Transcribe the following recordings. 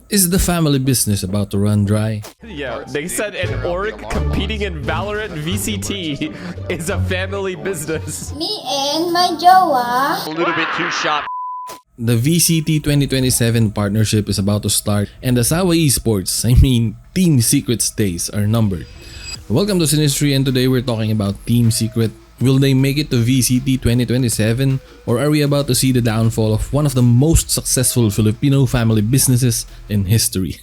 Is the family business about to run dry? Yeah, they said an org competing in Valorant VCT is a family business. Me and my jowa. A little bit too sharp. The VCT 2027 partnership is about to start, and Asawa Esports, Team Secret's days are numbered. Welcome to Sinistry, and today we're talking about Team Secret. Will they make it to VCT 2027, or are we about to see the downfall of one of the most successful Filipino family businesses in history?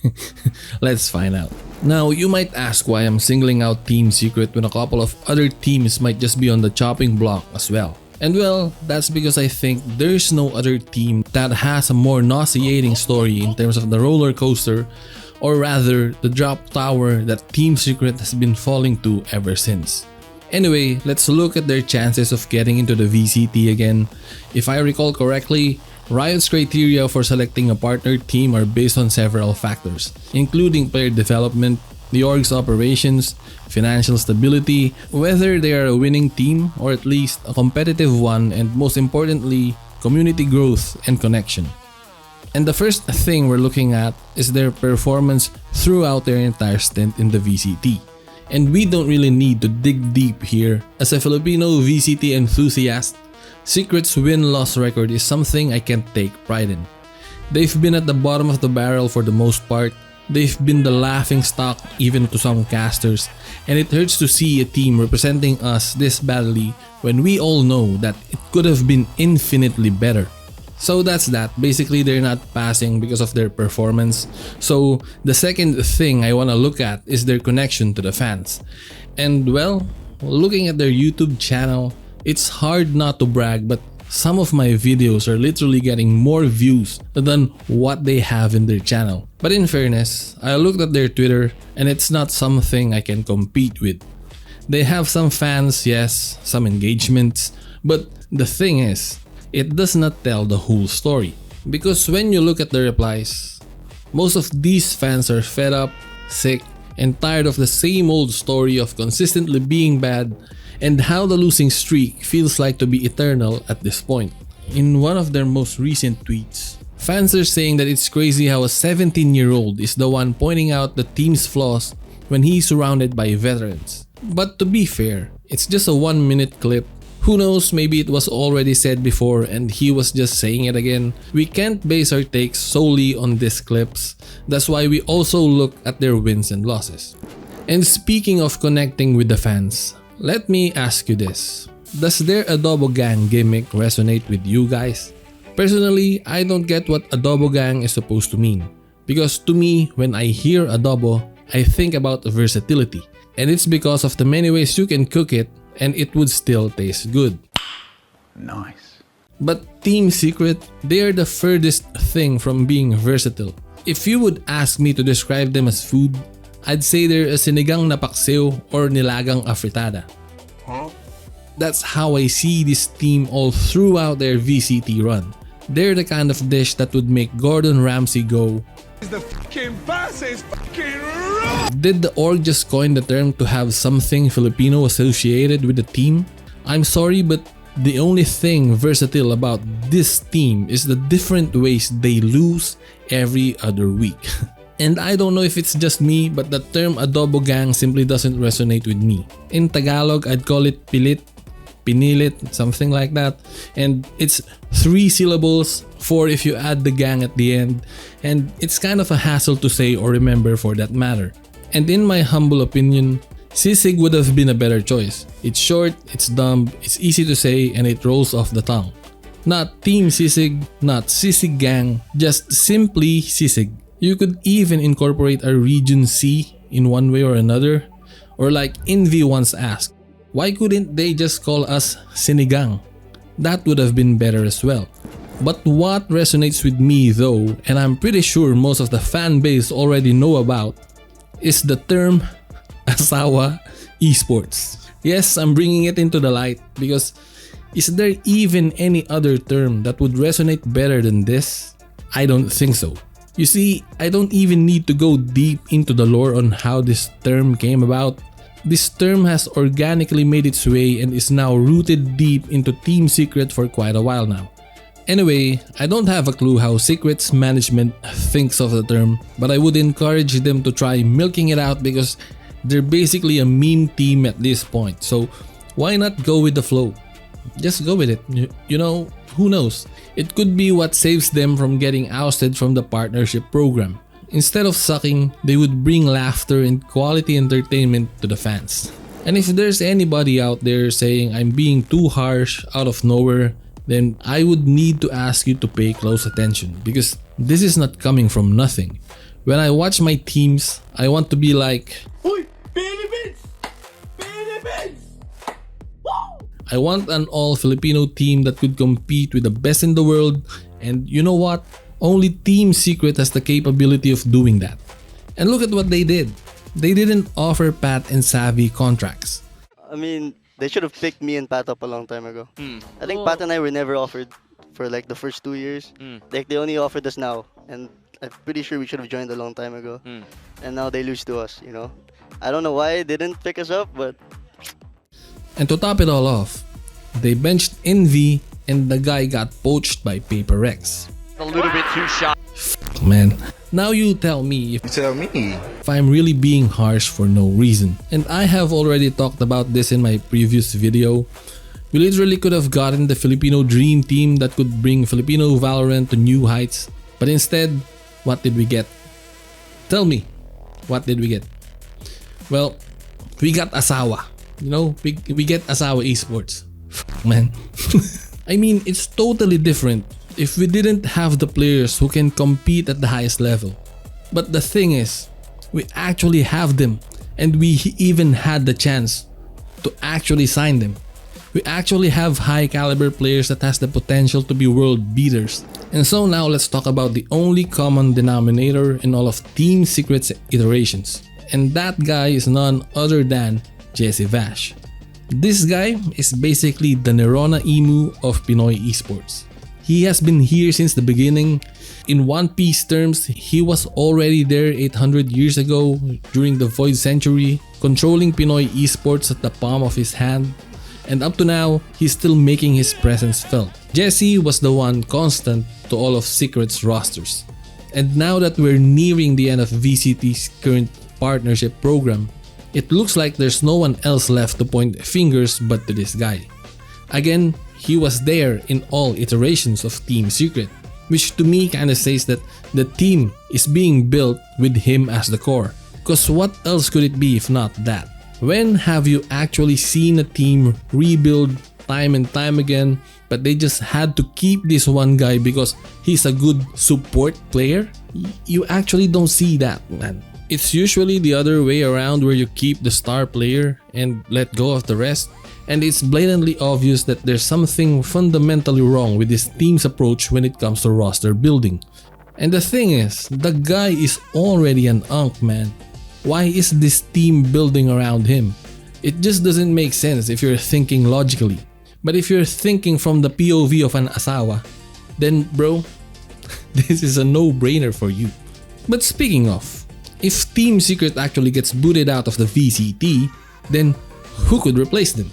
Let's find out. Now, you might ask why I'm singling out Team Secret when a couple of other teams might just be on the chopping block as well. And well, that's because I think there's no other team that has a more nauseating story in terms of the roller coaster, or rather the drop tower that Team Secret has been falling to ever since. Anyway, let's look at their chances of getting into the VCT again. If I recall correctly, Riot's criteria for selecting a partner team are based on several factors, including player development, the org's operations, financial stability, whether they are a winning team or at least a competitive one, and most importantly, community growth and connection. And the first thing we're looking at is their performance throughout their entire stint in the VCT. And we don't really need to dig deep here. As a Filipino VCT enthusiast, Secret's win-loss record is something I can't take pride in. They've been at the bottom of the barrel for the most part. They've been the laughing stock even to some casters, and it hurts to see a team representing us this badly when we all know that it could have been infinitely better. So that's that. Basically, they're not passing because of their performance. So the second thing I want to look at is their connection to the fans. And well, looking at their YouTube channel, it's hard not to brag, but some of my videos are literally getting more views than what they have in their channel. But in fairness, I looked at their Twitter and it's not something I can compete with. They have some fans, yes, some engagements, but the thing is, it does not tell the whole story. Because when you look at the replies, most of these fans are fed up, sick, and tired of the same old story of consistently being bad and how the losing streak feels like to be eternal at this point. In one of their most recent tweets, fans are saying that it's crazy how a 17-year-old is the one pointing out the team's flaws when he's surrounded by veterans. But to be fair, it's just a 1-minute clip. Who knows, maybe it was already said before and he was just saying it again. We can't base our takes solely on these clips. That's why we also look at their wins and losses. And speaking of connecting with the fans, let me ask you this. Does their Adobo Gang gimmick resonate with you guys? Personally, I don't get what Adobo Gang is supposed to mean. Because to me, when I hear adobo, I think about versatility. And it's because of the many ways you can cook it and it would still taste good. Nice. But Team Secret, they are the furthest thing from being versatile. If you would ask me to describe them as food, I'd say they're a sinigang na paksiw or nilagang afritada. Huh? That's how I see this team all throughout their VCT run. They're the kind of dish that would make Gordon Ramsay go, The fucking boss is fucking raw. did the org just coin the term to have something Filipino associated with the team? I'm sorry, but the only thing versatile about this team is the different ways they lose every other week. And I don't know if it's just me, but the term Adobo Gang simply doesn't resonate with me. In Tagalog, I'd call it pilit, pinilit, something like that. And it's 3 syllables, 4 if you add the gang at the end. And it's kind of a hassle to say or remember for that matter. And in my humble opinion, sisig would have been a better choice. It's short, it's dumb, it's easy to say, and it rolls off the tongue. Not Team Sisig, not Sisig Gang, just simply Sisig. You could even incorporate a region C in one way or another. Or like Invy once asked, why couldn't they just call us Sinigang? That would have been better as well. But what resonates with me though, and I'm pretty sure most of the fan base already know about, is the term Asawa Esports. Yes, I'm bringing it into the light because is there even any other term that would resonate better than this? I don't think so. You see, I don't even need to go deep into the lore on how this term came about. This term has organically made its way and is now rooted deep into Team Secret for quite a while now. Anyway, I don't have a clue how Secret's management thinks of the term, but I would encourage them to try milking it out because they're basically a meme team at this point. So why not go with the flow? Just go with it. You know, who knows? It could be what saves them from getting ousted from the partnership program. Instead of sucking, they would bring laughter and quality entertainment to the fans. And if there's anybody out there saying I'm being too harsh out of nowhere, then I would need to ask you to pay close attention because this is not coming from nothing. When I watch my teams, I want to be like, Uy, Philippines! Philippines! I want an all-Filipino team that could compete with the best in the world, and you know what? Only Team Secret has the capability of doing that. And look at what they did. They didn't offer Pat and Savvy contracts. I mean, they should have picked me and Pat up a long time ago. I think Pat and I were never offered for like the first 2 years. Like they only offered us now, and I'm pretty sure we should have joined a long time ago. And now they lose to us, you know. I don't know why they didn't pick us up, but... And to top it all off, they benched Invy and the guy got poached by Paper Rex. A little bit too shy. Man, now you tell me if I'm really being harsh for no reason. And I have already talked about this in my previous video. We literally could have gotten the Filipino dream team that could bring Filipino Valorant to new heights. But instead, what did we get? Tell me, what did we get? Well, we got Asawa. You know, we get Asawa Esports. Man. I mean, it's totally different if we didn't have the players who can compete at the highest level. But the thing is, we actually have them, and we even had the chance to actually sign them. We actually have high caliber players that has the potential to be world beaters. And so now let's talk about the only common denominator in all of Team Secret's iterations. And that guy is none other than Jessievash. This guy is basically the Nerona Emu of Pinoy esports. He has been here since the beginning. In One Piece terms, he was already there 800 years ago during the Void Century, controlling Pinoy esports at the palm of his hand. And up to now, he's still making his presence felt. Jessie was the one constant to all of Secret's rosters. And now that we're nearing the end of VCT's current partnership program, it looks like there's no one else left to point fingers but to this guy. Again, he was there in all iterations of Team Secret, which to me kinda says that the team is being built with him as the core. Cause what else could it be if not that? When have you actually seen a team rebuild time and time again, but they just had to keep this one guy because he's a good support player? You actually don't see that, man. It's usually the other way around where you keep the star player and let go of the rest. And it's blatantly obvious that there's something fundamentally wrong with this team's approach when it comes to roster building. And the thing is, the guy is already an unk, man. Why is this team building around him? It just doesn't make sense if you're thinking logically. But if you're thinking from the POV of an Asawa, then bro, this is a no-brainer for you. But speaking of, if Team Secret actually gets booted out of the VCT, then who could replace them?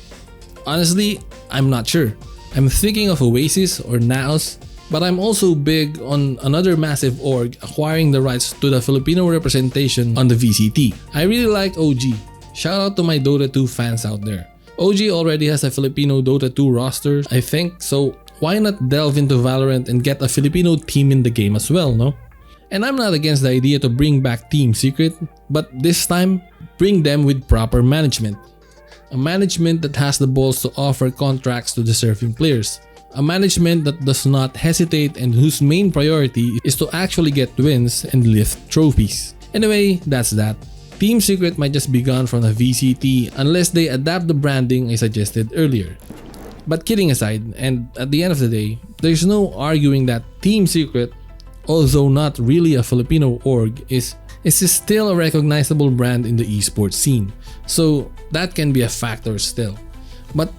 Honestly, I'm not sure. I'm thinking of Oasis or Naos, but I'm also big on another massive org acquiring the rights to the Filipino representation on the VCT. I really like OG. Shout out to my Dota 2 fans out there. OG already has a Filipino Dota 2 roster, I think, so why not delve into Valorant and get a Filipino team in the game as well, no? And I'm not against the idea to bring back Team Secret, but this time, bring them with proper management. A management that has the balls to offer contracts to deserving players. A management that does not hesitate and whose main priority is to actually get wins and lift trophies. Anyway, that's that. Team Secret might just be gone from the VCT unless they adapt the branding I suggested earlier. But kidding aside, and at the end of the day, there's no arguing that Team Secret, although not really a Filipino org, is still a recognizable brand in the esports scene. So that can be a factor still. But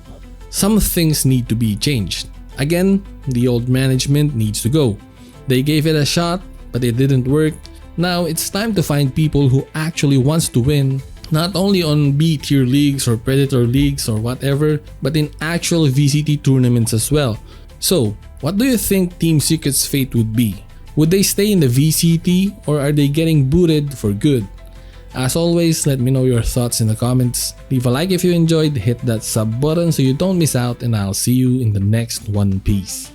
some things need to be changed. Again, the old management needs to go. They gave it a shot, but it didn't work. Now it's time to find people who actually wants to win, not only on B-tier leagues or Predator leagues or whatever, but in actual VCT tournaments as well. So, what do you think Team Secret's fate would be? Would they stay in the VCT or are they getting booted for good? As always, let me know your thoughts in the comments. Leave a like if you enjoyed, hit that sub button so you don't miss out, and I'll see you in the next one. Peace.